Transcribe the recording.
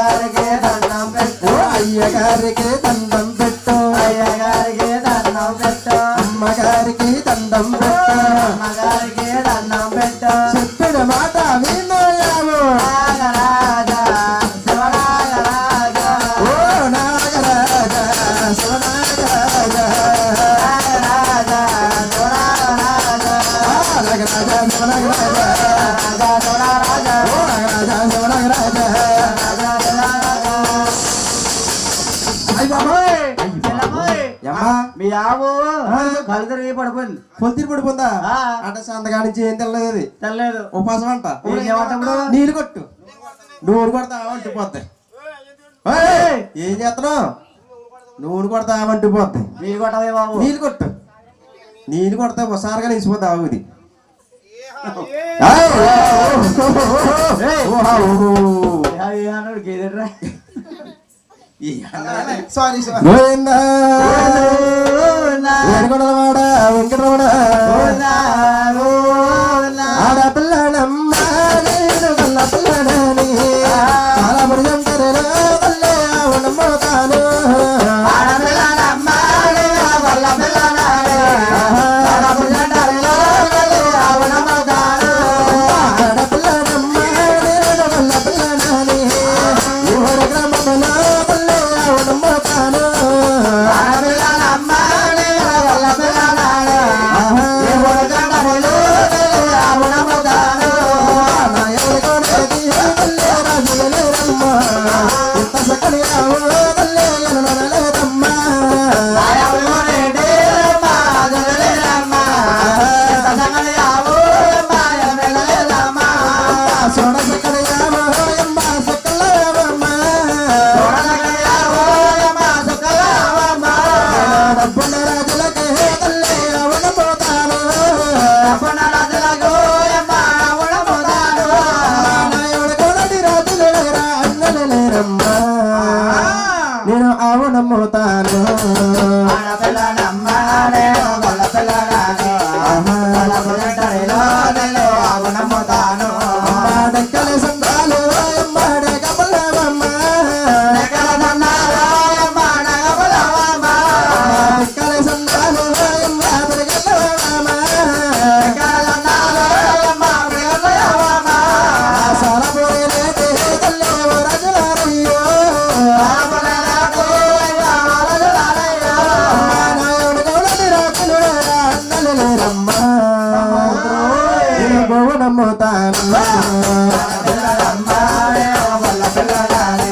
దండం పెట్టు అయ్యగారికి దండం పెట్టు అయ్యగారికి దండం పెట్టు అమ్మగారికి దండం పెట్టు అమ్మగారికి దండం పెట్టు చెప్పిన మాట వినయాము నాగరాజా శివనాగరాజా ఓ నాగరాజా శివనాగరాజా నాగరాజా శివనాగరాజా నాగరాజా శివనాగరాజా రాజా శివనాగరాజా ఓ నాగరాజా శివనాగరాజా మీ ఆవు కళ్ళు తిరిగి పడిపోయింది పొంతిరి పడిపోందా అంటే సంతగా నుంచి ఏం తెల్లలేదు తెల్లేదు ఉపాసం అంట ఏమంటాడు నీళ్ళు కొట్టు నూనె కొడతావా అంటిపోద్ది ఏం చేస్తున్నావు నూనె కొడతావా అంటిపోద్ది మీరు కొట్టవే బాబు నీళ్ళు కొట్టు నీళ్ళు కొడతా ఒకసారిగా నిలిచిపోద్ది ఆవు ఇది గేదెడ్రా సారీ వెంకటరమణ వెంకటరమణ ఆడపిల్లనమ్మ నేను కల్ల పిల్లనని చాలా మృగం తెరలో వల్లే ఆవనమ్మతాను ఆడపిల్లనమ్మ నేను వల్ల పిల్లనని ఆడపిల్లనమ్మ నేను కల్ల పిల్లనని ఊర గ్రామంలో వల్లే ఆవనమ్మతాను ఆడపిల్లనమ్మ నేను వల్ల పిల్లనని నా ఎవరికో వల్లే రాజులే రమ్మ ఇంత సకలి